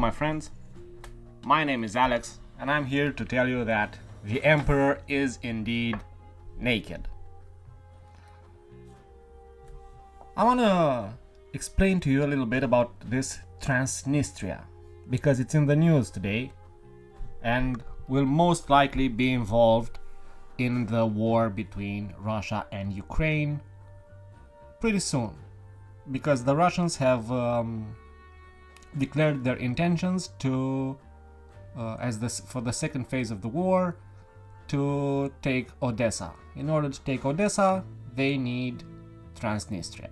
My friends, my name is Alex, and I'm here to tell you that the Emperor is indeed naked. I want to explain to you a little bit about this Transnistria because it's in the news today and will most likely be involved in the war between Russia and Ukraine pretty soon, because the Russians have declared their intentions to, for the second phase of the war, to take Odessa. In order to take Odessa, they need Transnistria.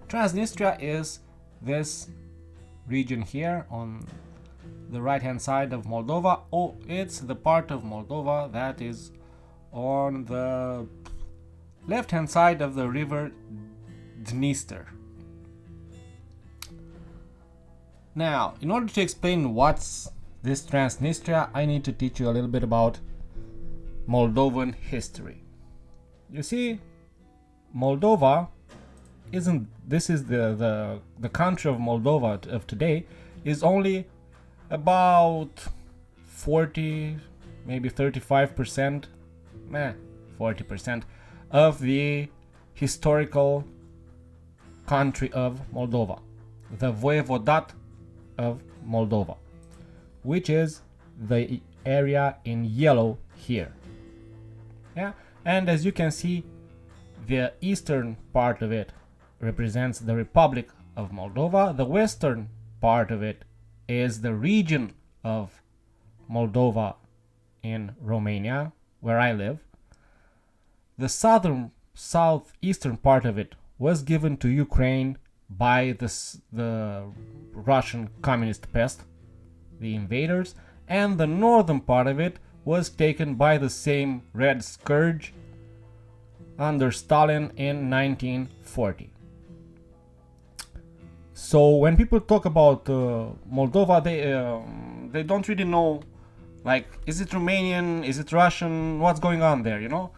Transnistria is this region here on the right hand side of Moldova. Oh, it's the part of Moldova that is on the left hand side of the river Dniester. Now, in order to explain what's this Transnistria, I need to teach you a little bit about Moldovan history. You see, Moldova isn't, this is the country of Moldova of today is only about 40, maybe 35%, 40% of the historical country of Moldova, the Voivodat of Moldova, which is the area in yellow here. Yeah, and as you can see, the eastern part of it represents the Republic of Moldova. The western part of it is the region of Moldova in Romania, where I live. The southeastern part of it was given to Ukraine by the Russian communist pest, the invaders, and the northern part of it was taken by the same Red Scourge under Stalin in 1940. So when people talk about Moldova, they don't really know, like, is it Romanian, is it Russian, what's going on there, you know?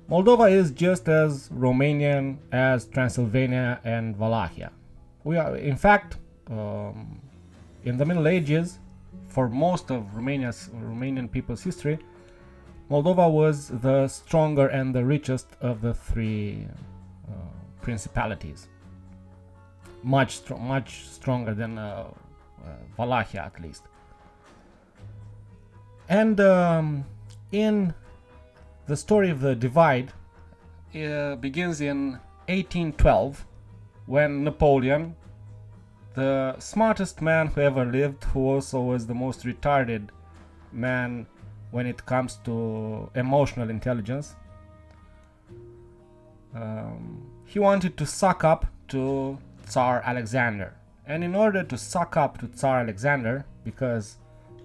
Moldova is just as Romanian as Transylvania and Wallachia. We are, in fact, in the Middle Ages, for most of Romanian people's history, Moldova was the stronger and the richest of the three principalities. Much stronger than Wallachia, at least. And in the story of the divide begins in 1812, when Napoleon, the smartest man who ever lived, who also was the most retarded man when it comes to emotional intelligence, he wanted to suck up to Tsar Alexander. And in order to suck up to Tsar Alexander, because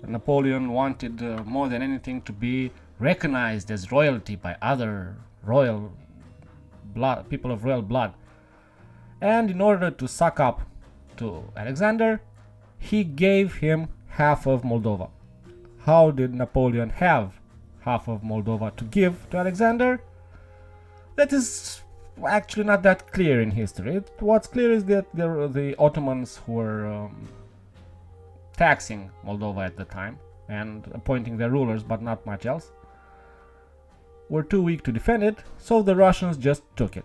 Napoleon wanted more than anything to be recognized as royalty by other royal blood, people of royal blood, and in order to suck up to Alexander, he gave him half of Moldova. How did Napoleon have half of Moldova to give to Alexander? That is actually not that clear in history. What's clear is that the Ottomans who were taxing Moldova at the time and appointing their rulers, but not much else, were too weak to defend it, so the Russians just took it.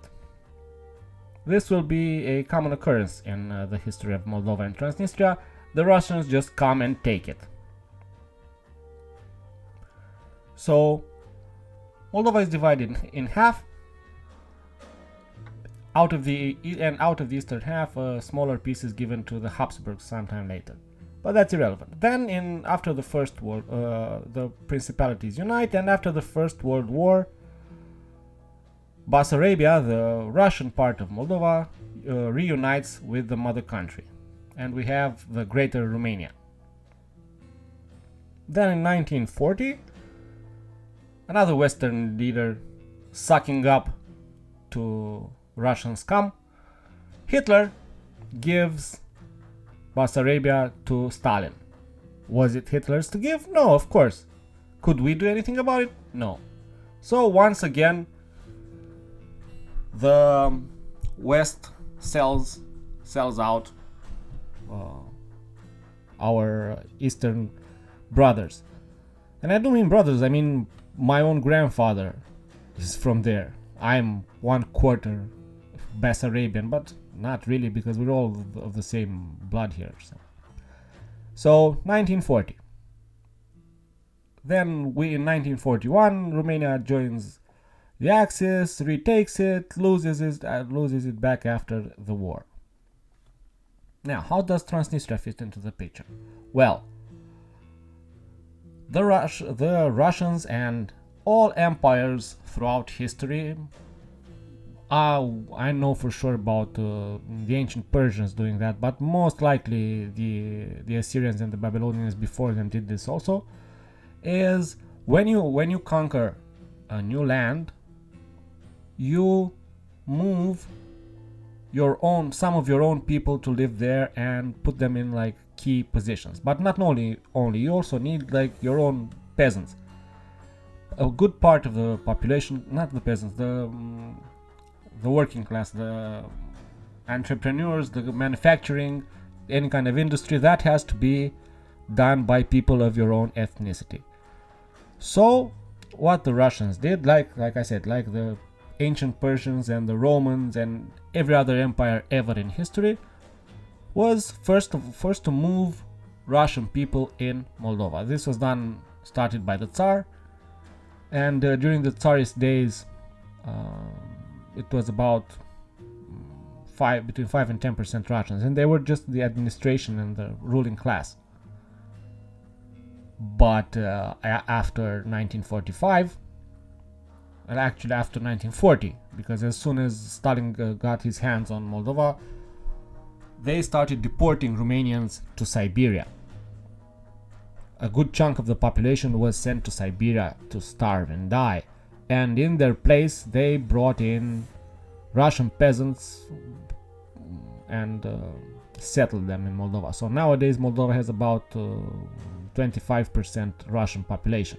This will be a common occurrence in the history of Moldova and Transnistria. The Russians just come and take it. So Moldova is divided in half. Out of the eastern half, a smaller piece is given to the Habsburgs sometime later. But that's irrelevant. Then, after the First World, the principalities unite, and after the First World War, Bessarabia, the Russian part of Moldova, reunites with the mother country, and we have the Greater Romania. Then, in 1940, another Western leader sucking up to Russian scum, Hitler gives Bessarabia to Stalin. Was it Hitler's to give? No, of course. Could we do anything about it? No. So once again, the West sells out our Eastern brothers. And I don't mean brothers, I mean my own grandfather is from there. I'm 1/4 Bessarabian, but not really, because we're all of the same blood here. So 1940. Then in 1941, Romania joins the Axis, retakes it, loses it back after the war. Now, how does Transnistria fit into the picture? Well, the Russians and all empires throughout history, I know for sure about the ancient Persians doing that, but most likely the Assyrians and the Babylonians before them did this also, is when you conquer a new land, you move some of your own people to live there and put them in like key positions. But not only you also need like your own peasants. A good part of the population, not the peasants, the working class, the entrepreneurs, the manufacturing, any kind of industry, that has to be done by people of your own ethnicity. So what the Russians did, like I said, like the ancient Persians and the Romans and every other empire ever in history, was first to move Russian people in Moldova. This was started by the Tsar, and during the Tsarist days, it was about between 5 and 10% Russians, and they were just the administration and the ruling class. But after 1945, and actually after 1940, because as soon as Stalin got his hands on Moldova, they started deporting Romanians to Siberia. A good chunk of the population was sent to Siberia to starve and die, and in their place they brought in Russian peasants and settled them in Moldova. So nowadays Moldova has about 25% Russian population.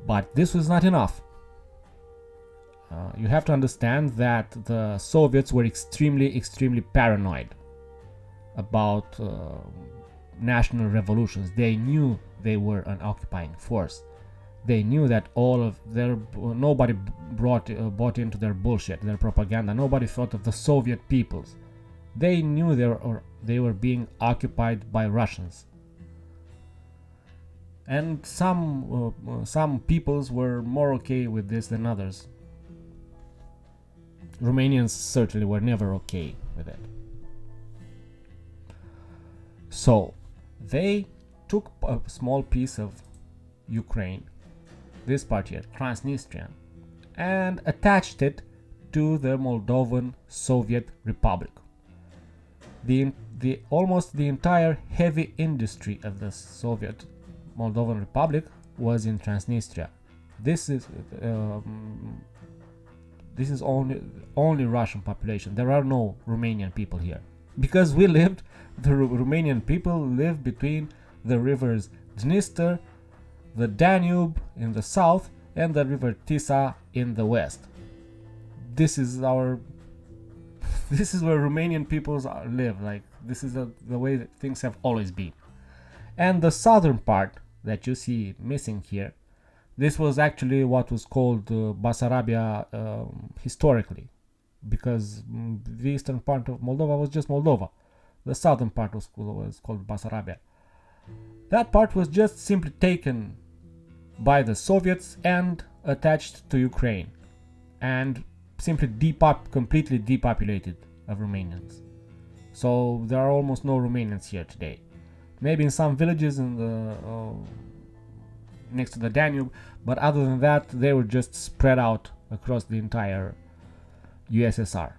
But this was not enough. You have to understand that the Soviets were extremely paranoid about national revolutions. They knew they were an occupying force. They knew that nobody bought into their bullshit, their propaganda. Nobody thought of the Soviet peoples. They knew they were being occupied by Russians. And some peoples were more okay with this than others. Romanians certainly were never okay with it. So they took a small piece of Ukraine, this part here, Transnistria, and attached it to the Moldovan Soviet Republic. Almost the entire heavy industry of the Soviet Moldovan Republic was in Transnistria. This is only Russian population. There are no Romanian people here, because the Romanian people live between the rivers Dniester, the Danube in the south, and the river Tisa in the west. This is where Romanian peoples live. Like, this is the way that things have always been. And the southern part that you see missing here, this was actually what was called Bessarabia historically, because the eastern part of Moldova was just Moldova. The southern part was called Bessarabia. That part was just simply taken by the Soviets and attached to Ukraine, and simply completely depopulated of Romanians. So there are almost no Romanians here today. Maybe in some villages in the next to the Danube, but other than that, they were just spread out across the entire USSR.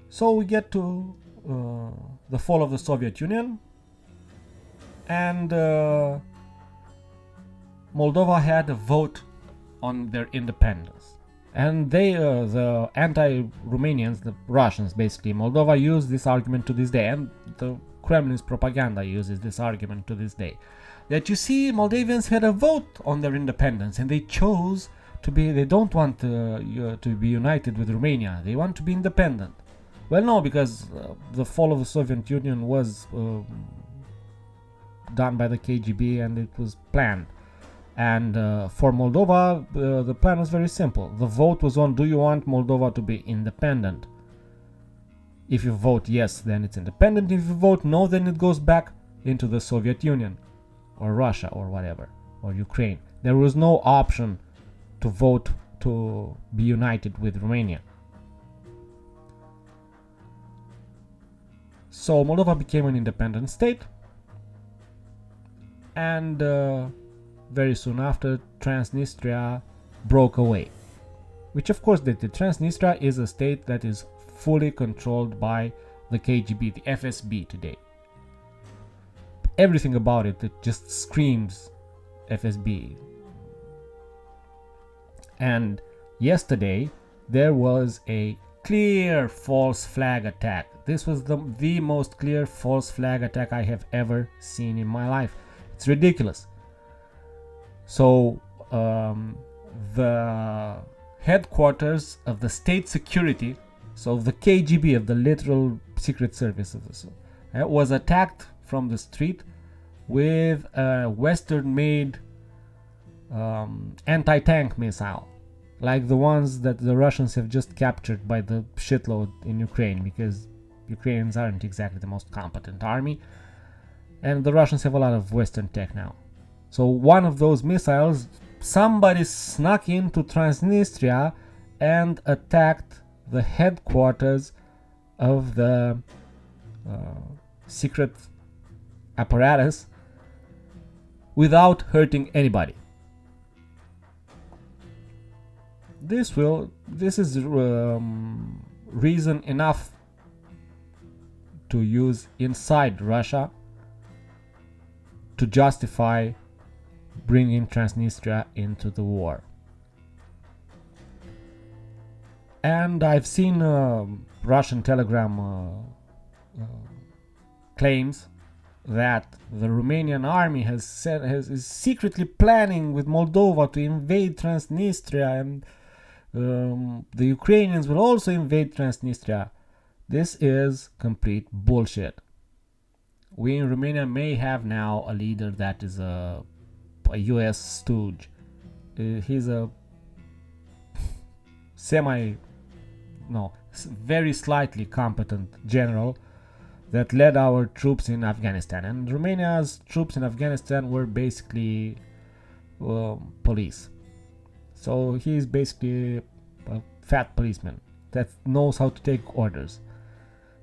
So we get to the fall of the Soviet Union, and Moldova had a vote on their independence. And they, the anti-Romanians, the Russians basically, Moldova used this argument to this day, and the Kremlin's propaganda uses this argument to this day, that you see, Moldavians had a vote on their independence, and they chose to be, they don't want to be united with Romania, they want to be independent. Well, no, because the fall of the Soviet Union was done by the KGB and it was planned. And for Moldova, the plan was very simple. The vote was on, do you want Moldova to be independent? If you vote yes, then it's independent. If you vote no, then it goes back into the Soviet Union or Russia or whatever, or Ukraine. There was no option to vote to be united with Romania. So Moldova became an independent state, and very soon after, Transnistria broke away. Which of course they did. Transnistria is a state that is fully controlled by the KGB, the FSB today. Everything about it just screams FSB. And yesterday there was a clear false flag attack. This was the most clear false flag attack I have ever seen in my life. It's ridiculous. So the headquarters of the state security, so the KGB, of the literal secret service of this, was attacked from the street with a Western-made anti-tank missile, like the ones that the Russians have just captured by the shitload in Ukraine, because Ukrainians aren't exactly the most competent army, and the Russians have a lot of Western tech now. So one of those missiles, somebody snuck into Transnistria and attacked the headquarters of the secret apparatus without hurting anybody. This is reason enough to use inside Russia to justify bringing Transnistria into the war. And I've seen Russian Telegram claims that the Romanian army is secretly planning with Moldova to invade Transnistria, and the Ukrainians will also invade Transnistria. This is complete bullshit. We in Romania may have now a leader that is a US stooge. He's a very slightly competent general that led our troops in Afghanistan. And Romania's troops in Afghanistan were basically police. So he's basically a fat policeman that knows how to take orders.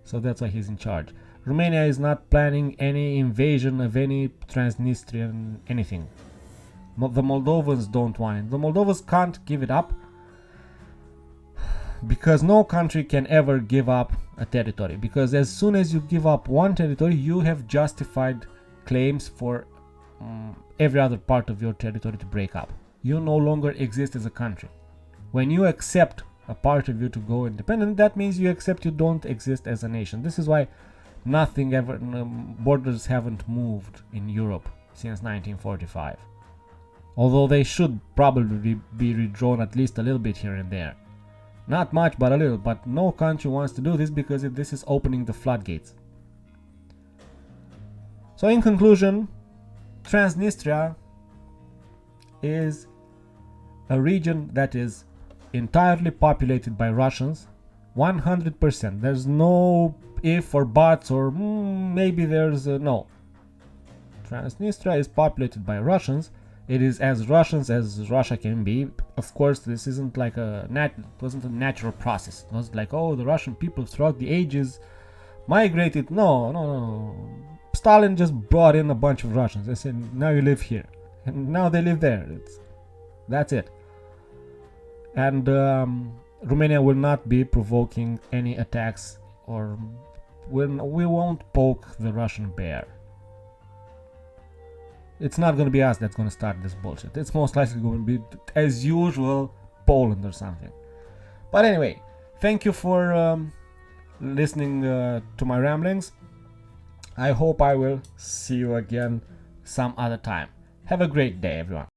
So that's why he's in charge. Romania is not planning any invasion of any Transnistrian anything. The Moldovans don't want it. The Moldovans can't give it up, because no country can ever give up a territory, because as soon as you give up one territory, you have justified claims for every other part of your territory to break up. You no longer exist as a country. When you accept a part of you to go independent, that means you accept you don't exist as a nation. This is why borders haven't moved in Europe since 1945. Although they should probably be redrawn at least a little bit here and there. Not much, but a little. But no country wants to do this because this is opening the floodgates. So in conclusion, Transnistria is a region that is entirely populated by Russians, 100%. There's no if or buts or maybe there's no. Transnistria is populated by Russians. It is as Russians as Russia can be. Of course, this isn't like it wasn't a natural process. It wasn't like, the Russian people throughout the ages migrated. No. Stalin just brought in a bunch of Russians. They said, now you live here. And now they live there. That's it. And Romania will not be provoking any attacks, or we won't poke the Russian bear. It's not going to be us that's going to start this bullshit. It's most likely going to be, as usual, Poland or something. But anyway, thank you for listening to my ramblings. I hope I will see you again some other time. Have a great day, everyone.